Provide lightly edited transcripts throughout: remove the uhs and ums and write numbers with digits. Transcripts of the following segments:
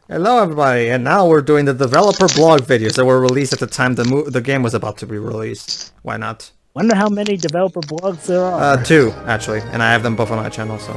Hello everybody, and now we're doing the developer blog videos that were released at the time the game was about to be released. Why not? Wonder how many developer blogs there are. 2, actually, and I have them both on my channel, so.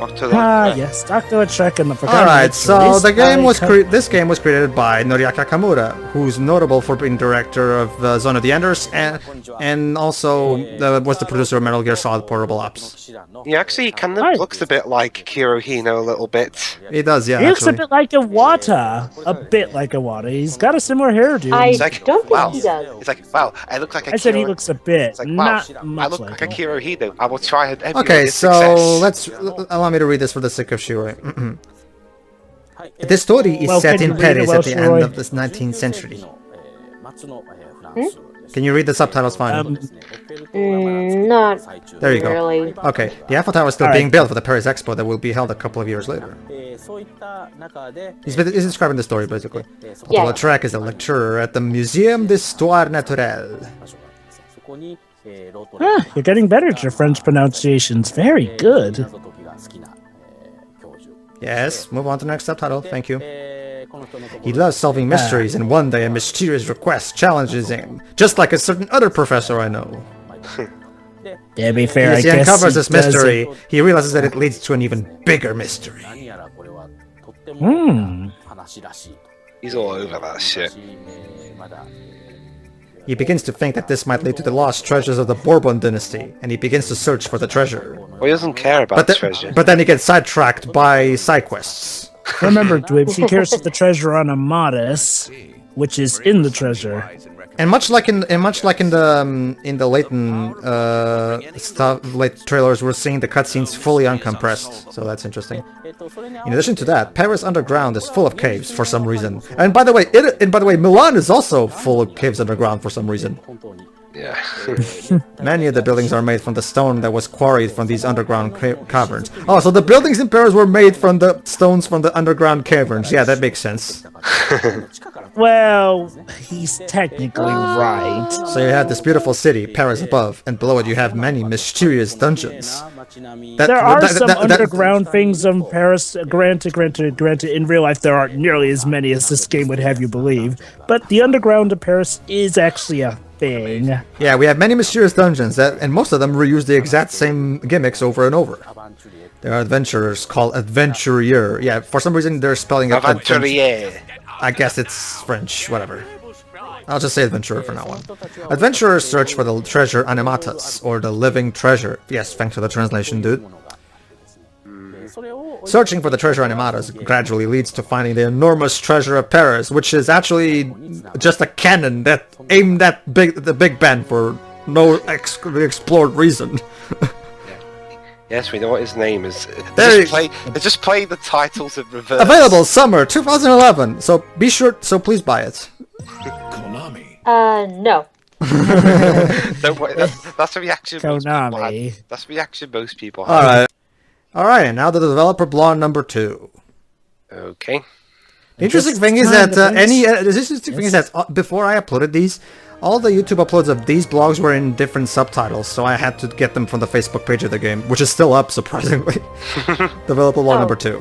Yes, Dr. Lautrec and the Forgotten Alright, so the game was this game was created by Noriaki Kamura, who's notable for being director of Zone of the Enders, and also was the producer of Metal Gear Solid Portable Ops. He actually kind of looks a bit like Kirohino a little bit. He does, yeah. He looks a bit like Iwata. A bit like Iwata. He's got a similar hairdo. I like, don't think wow. he does. It's like, wow, I look like a I said he looks a bit, It's like, wow, not much I look like a him. Kirohino. I will try and emulate Okay, his so success. allow me to read this for the sake of Shiroi. The story is Well, set can in you read it Paris well, at the Shiroi? end of the 19th century. Can you read the subtitles fine? Not There you go. really. Okay, the Eiffel Tower is still being built for the Paris Expo that will be held a couple of years later. He's describing the story, basically. Yeah. Lautrec is a lecturer at the Muséum d'Histoire Naturelle. You're getting better at your French pronunciations. Very good. Yes, move on to the next subtitle, thank you. He loves solving mysteries, and one day a mysterious request challenges him, just like a certain other professor I know. To be fair, As I he guess uncovers this does mystery, he realizes that it leads to an even bigger mystery. He's all over that shit. He begins to think that this might lead to the lost treasures of the Bourbon dynasty, and he begins to search for the treasure. Well, he doesn't care about treasure. But then he gets sidetracked by side quests. Remember, Dwibs, he cares for the treasure on Amatis, which is in the treasure. And much like in the late trailers, we're seeing the cutscenes fully uncompressed, so that's interesting. In addition to that, Paris underground is full of caves for some reason. And by the way, Milan is also full of caves underground for some reason. Yeah. Many of the buildings are made from the stone that was quarried from these underground caverns. Oh, so the buildings in Paris were made from the stones from the underground caverns. Yeah, that makes sense. Well, he's technically right. So you have this beautiful city, Paris above, and below it you have many mysterious dungeons. There are some underground things in Paris, granted, in real life there aren't nearly as many as this game would have you believe, but the underground of Paris is actually a thing. Yeah, we have many mysterious dungeons, and most of them reuse the exact same gimmicks over and over. There are adventurers called Adventurier. Yeah, for some reason they're spelling it Aventurier. I guess it's French, whatever. I'll just say adventurer for now on. Adventurers search for the treasure Animatas, or the living treasure. Yes, thanks for the translation, dude. Searching for the treasure Animatas gradually leads to finding the enormous treasure of Paris, which is actually just a cannon that aimed at the Big Ben for no explored reason. Yes, we know what his name is. There Just play the titles in reverse. Available summer 2011. So be sure. So please buy it. No. Don't worry, that's the reaction. Konami. That's the reaction most people All have. right, and now to the developer blog number 2. Okay. The interesting thing is that before I uploaded these, all the YouTube uploads of these blogs were in different subtitles, so I had to get them from the Facebook page of the game, which is still up, surprisingly. Developer blog number 2.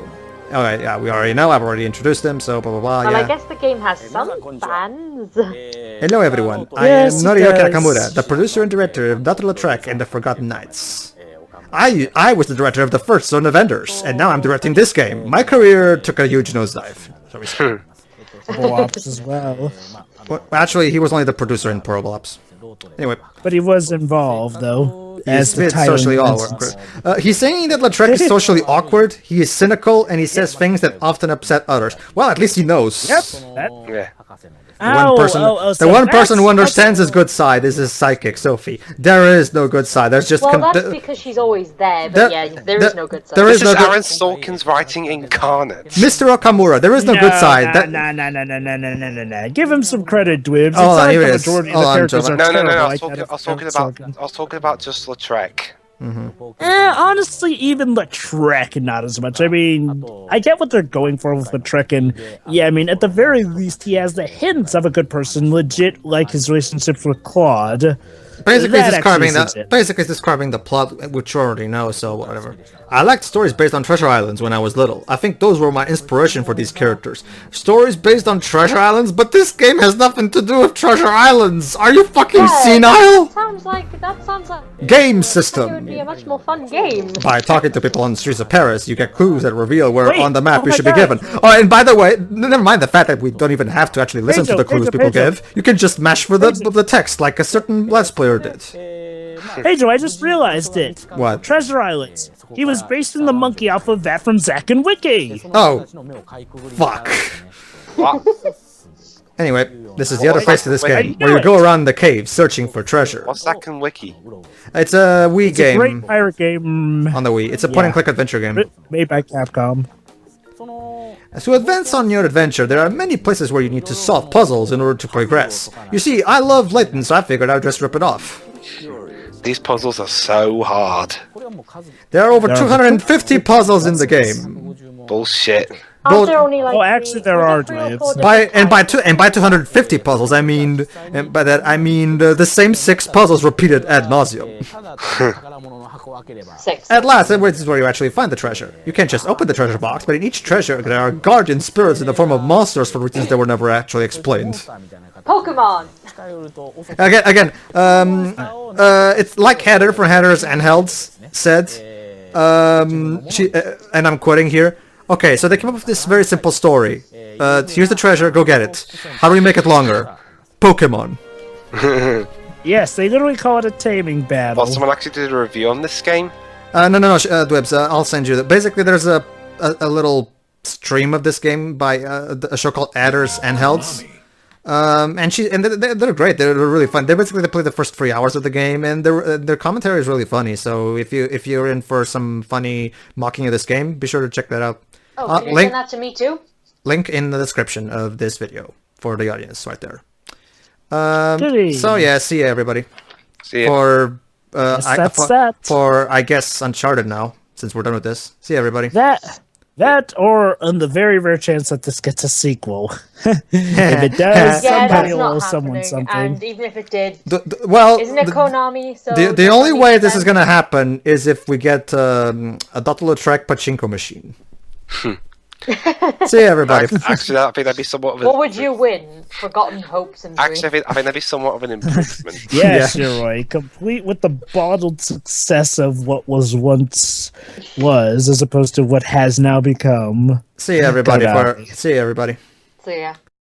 Alright, yeah, we already know, I've already introduced them, so blah blah blah, Well, yeah. I guess the game has some fans. Hello everyone, I am Noriaki Nakamura, the producer and director of Dr. Lautrec and the Forgotten Knights. I was the director of the first Zone of Enders, and now I'm directing this game. My career took a huge nosedive. Portable Ops as well. Well, actually, he was only the producer in Portable Ops. Anyway. But he was involved, though. He's socially awkward. He's saying that Lautrec is socially awkward, he is cynical, and he says things that often upset others. Well, at least he knows. Yep. Yeah. The one person who understands his good side is his psychic, Sophie. There is no good side. There's just... Well, that's because she's always there, but there is no good side. This is Aaron Sorkin's writing incarnate. Mr. Okamura, there is no good side. No. Give him some credit, Dwibs. Oh, here it is. The characters are No. terrible. I was talking about just Lautrec. Honestly, even Lautrec, not as much. I mean, I get what they're going for with Lautrec, and yeah, I mean, at the very least, he has the hints of a good person, legit, like his relationships with Claude. Basically, That describing actually that. Basically, describing the plot, which you already know. So whatever. I liked stories based on treasure islands when I was little. I think those were my inspiration for these characters. Stories based on treasure islands, but this game has nothing to do with treasure islands. Are you fucking senile? That sounds like Game it system. would be a much more fun game. By talking to people on the streets of Paris, you get clues that reveal where Wait, on the map oh you my should God. be given. Oh, and by the way, never mind the fact that we don't even have to actually listen to the clues people give. You can just mash for the text like a certain Let's Player did. Pedro, I just realized it. What? Treasure Islands. He was based in the monkey off of that from Zack and Wiki. Oh, fuck. What? Anyway, this is the other phase to this game, where you go around the cave searching for treasure. What's that can wiki? It's a Wii game. Great pirate game On the Wii. It's a point-and-click adventure game. made by Capcom. As to advance on your adventure, there are many places where you need to solve puzzles in order to progress. You see, I love Layton, so I figured I'd just rip it off. These puzzles are so hard. There are over 250 puzzles in the game. Bullshit. Aren't there only like actually, there are 3 or 4 lives. By 250 puzzles, I mean, and by that I mean the same 6 puzzles repeated ad nauseum. 6. At last, this is where you actually find the treasure. You can't just open the treasure box, but in each treasure there are guardian spirits in the form of monsters for reasons that were never actually explained. Pokemon. Again, it's like Heather from Heathers and Helds said. And I'm quoting here. Okay, so they came up with this very simple story. Here's the treasure, go get it. How do we make it longer? Pokemon. Yes, they literally call it a taming battle. Well, someone actually did a review on this game. No, Dwebs, I'll send you that. Basically, there's a little stream of this game by a show called Adders and Helds. And they're great. They're really fun. They play the first 3 hours of the game, and their commentary is really funny. So if you're in for some funny mocking of this game, be sure to check that out. Oh, can you send that to me too? Link in the description of this video for the audience right there. So yeah, see ya everybody. See ya. For I guess Uncharted now, since we're done with this. See ya everybody. That or on the very rare chance that this gets a sequel. If it does, somebody will owe someone something. And even if it did, isn't it Konami? So the only way this is gonna happen is if we get a Lautrec pachinko machine. See ya, everybody. Actually, I think that'd be somewhat of a... What would you win? Forgotten Hopes and Actually, I think that'd be somewhat of an improvement. Yes, you're right. Complete with the bottled success of what was once was, as opposed to what has now become. See ya, everybody. See ya, everybody. So yeah.